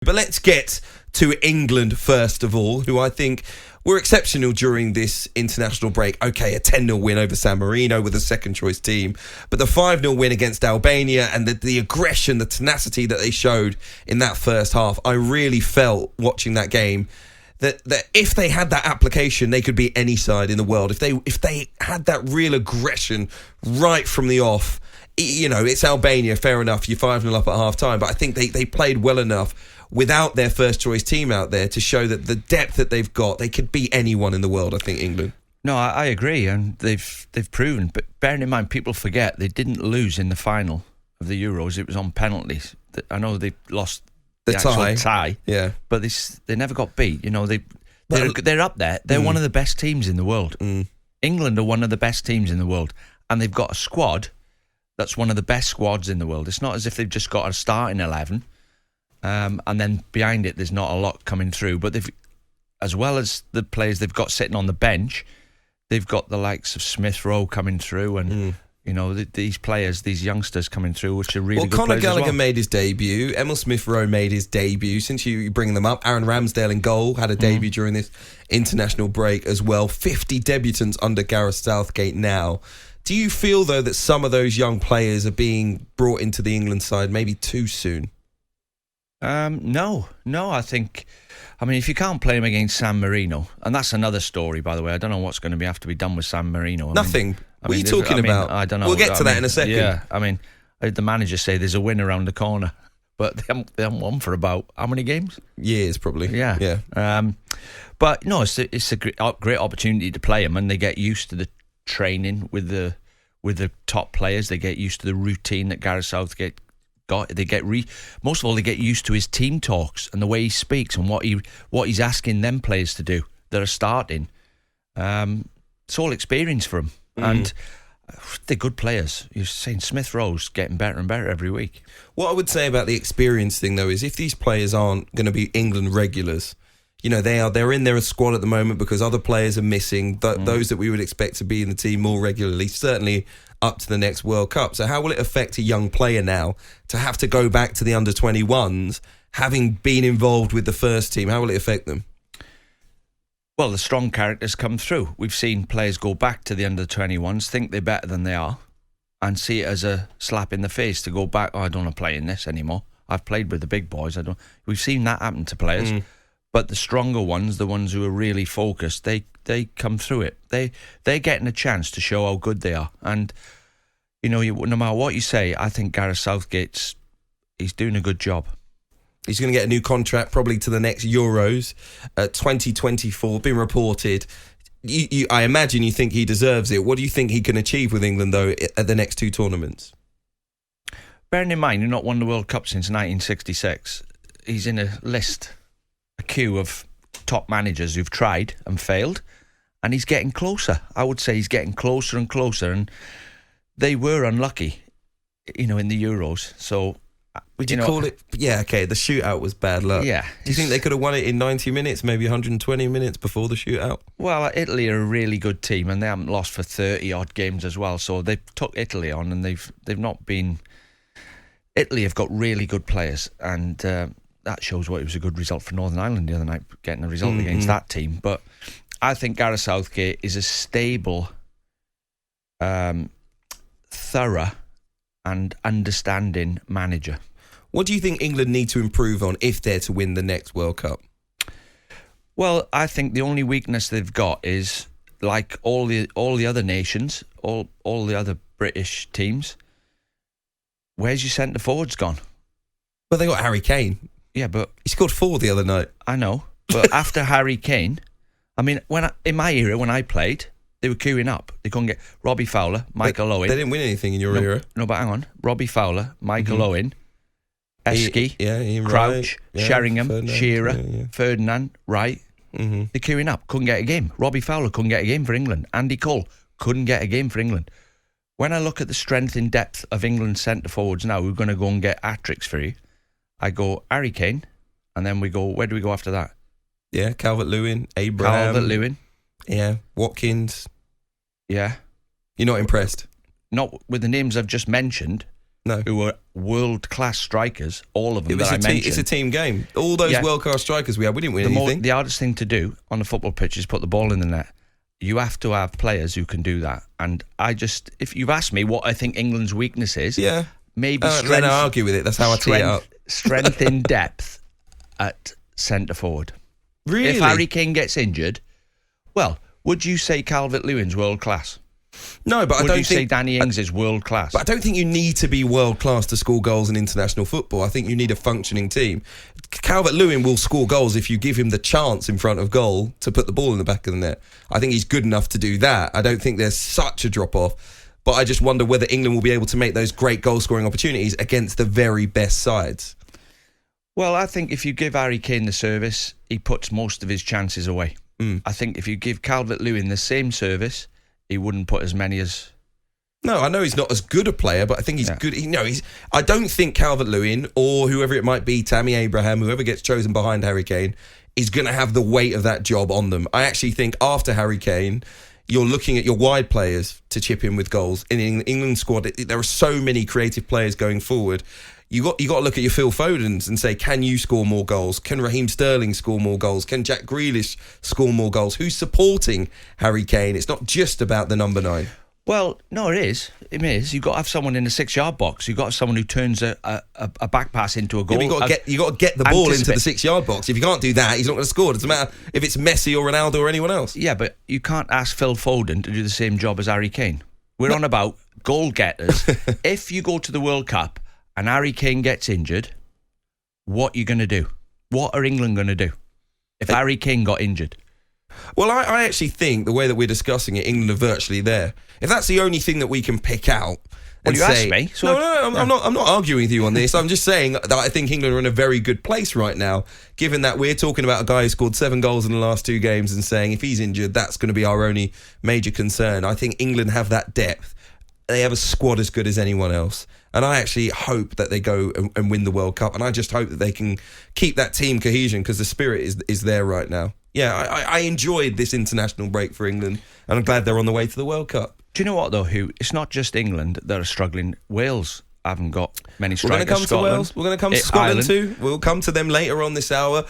But let's get to England first of all, who I think were exceptional during this international break. Okay, a 10-0 win over San Marino with a second-choice team, but the 5-0 win against Albania and the aggression, the tenacity that they showed in that first half, I really felt watching that game that if they had that application, they could beat any side in the world. If they had that real aggression right from the off, you know, it's Albania, fair enough, you're 5-0 up at half-time, but I think they played well enough without their first-choice team out there to show that the depth that they've got, they could beat anyone in the world, I think, England. No, I agree, and they've proven, but bearing in mind, people forget they didn't lose in the final of the Euros, it was on penalties. I know they lost the actual tie, yeah, but they never got beat. You know, they're up there. They're one of the best teams in the world. England are one of the best teams in the world, and they've got a squad that's one of the best squads in the world. It's not as if they've just got a starting 11, and then behind it there's not a lot coming through. But they've, as well as the players they've got sitting on the bench, they've got the likes of Smith Rowe coming through, and you know, these players, these youngsters coming through, which are really good Conor players. Gallagher as well. made his debut. Emil Smith-Rowe made his debut. Since you bring them up, Aaron Ramsdale in goal had a debut during this international break as well. 50 debutants under Gareth Southgate now. Do you feel, though, that some of those young players are being brought into the England side maybe too soon? No, I think... I mean, if you can't play him against San Marino, and that's another story, by the way. I don't know what's going to have to be done with San Marino. Nothing. What are you talking about? I don't know. We'll get to that in a second. Yeah, I mean, I heard the manager say there's a win around the corner, but they haven't won for about how many games? Years, probably. Yeah. But no, it's a great opportunity to play them, and they get used to the training with the top players. They get used to the routine that Gareth Southgate got. They get most of all, they get used to his team talks and the way he speaks and what he's asking them players to do that are starting. It's all experience for them, and they're good players. You're saying Smith Rowe's getting better and better every week. What I would say about the experience thing, though, is if these players aren't going to be England regulars, you know, they're in their squad at the moment because other players are missing, those that we would expect to be in the team more regularly, certainly up to the next World Cup. So how will it affect a young player now to have to go back to the under-21s, having been involved with the first team? How will it affect them? Well, the strong characters come through. We've seen players go back to the under-21s, think they're better than they are, and see it as a slap in the face to go back, I don't want to play in this anymore. I've played with the big boys. We've seen that happen to players. But the stronger ones, the ones who are really focused, they come through it. They're getting a chance to show how good they are. And, you know, no matter what you say, I think Gareth Southgate's he's doing a good job. He's going to get a new contract probably to the next Euros, 2024, been reported. I imagine you think he deserves it. What do you think he can achieve with England, though, at the next two tournaments? Bearing in mind, he's not won the World Cup since 1966. He's in a queue of top managers who've tried and failed, and he's getting closer. I would say he's getting closer and closer, and they were unlucky, you know, in the Euros. So would you call it? Yeah, okay, the shootout was bad luck. Yeah. Do you think they could have won it in 90 minutes, maybe 120 minutes before the shootout? Well, Italy are a really good team, and they haven't lost for 30 odd games as well. So they took Italy on, and they've not been. Italy have got really good players, and that shows why it was a good result for Northern Ireland the other night, getting a result against that team. But I think Gareth Southgate is a stable, thorough and understanding manager. What do you think England need to improve on if they're to win the next World Cup? Well, I think the only weakness they've got is, like all the other nations, all the other British teams, where's your centre forwards gone? Well, they got Harry Kane. Yeah, but he scored 4 the other night. I know, but after Harry Kane, I mean, in my era, when I played, they were queuing up. They couldn't get Robbie Fowler, Michael Owen. They didn't win anything in your era. No, but hang on. Robbie Fowler, Michael Owen, Esky, Ian Crouch, Wright, Sheringham, Ferdinand, Shearer, Ferdinand, Wright. They're queuing up. Couldn't get a game. Robbie Fowler couldn't get a game for England. Andy Cole couldn't get a game for England. When I look at the strength in depth of England's centre forwards now, we're going to go and get hat-tricks for you. I go Harry Kane, and then we go, where do we go after that? Yeah, Calvert-Lewin, Abraham. Calvert-Lewin. Yeah, Watkins. Yeah. You're not impressed? Not with the names I've just mentioned. No. who were world-class strikers, all of them that I mentioned. It's a team game. All those world-class strikers we had, we didn't win anything. The hardest thing to do on a football pitch is put the ball in the net. You have to have players who can do that. And if you've asked me what I think England's weakness is, maybe strength. Then I argue with it. That's how I tee it up. Strength in depth at centre forward. Really? If Harry Kane gets injured, well, would you say Calvert-Lewin's world class? No, but I don't think... Would you say Danny Ings is world class? But I don't think you need to be world class to score goals in international football. I think you need a functioning team. Calvert-Lewin will score goals if you give him the chance in front of goal to put the ball in the back of the net. I think he's good enough to do that. I don't think there's such a drop-off. But I just wonder whether England will be able to make those great goal-scoring opportunities against the very best sides. Well, I think if you give Harry Kane the service, he puts most of his chances away. I think if you give Calvert-Lewin the same service, he wouldn't put as many as... No, I know he's not as good a player, but I think he's good. I don't think Calvert-Lewin or whoever it might be, Tammy Abraham, whoever gets chosen behind Harry Kane, is going to have the weight of that job on them. I actually think after Harry Kane, you're looking at your wide players to chip in with goals. In the England squad, there are so many creative players going forward. You got to look at your Phil Fodens and say, can you score more goals? Can Raheem Sterling score more goals? Can Jack Grealish score more goals? Who's supporting Harry Kane? It's not just about the number 9. Well, no, it is. It is. You've got to have someone in the 6-yard box. You've got to have someone who turns a back pass into a goal. Yeah, you got to get the ball into the 6-yard box. If you can't do that, he's not going to score. It doesn't matter if it's Messi or Ronaldo or anyone else. Yeah, but you can't ask Phil Foden to do the same job as Harry Kane. We're on about goal getters. If you go to the World Cup and Harry Kane gets injured, what are you going to do? What are England going to do if Harry Kane got injured? Well, I actually think the way that we're discussing it, England are virtually there. If that's the only thing that we can pick out and you say... asked me. So I'm not arguing with you on this. I'm just saying that I think England are in a very good place right now, given that we're talking about a guy who scored 7 goals in the last 2 games and saying if he's injured, that's going to be our only major concern. I think England have that depth. They have a squad as good as anyone else. And I actually hope that they go and win the World Cup. And I just hope that they can keep that team cohesion because the spirit is there right now. Yeah, I enjoyed this international break for England, and I'm glad they're on the way to the World Cup. Do you know what, though, Hugh? It's not just England that are struggling. Wales haven't got many strikers. We're going to come to Wales. We're going to come to Scotland too. We'll come to them later on this hour.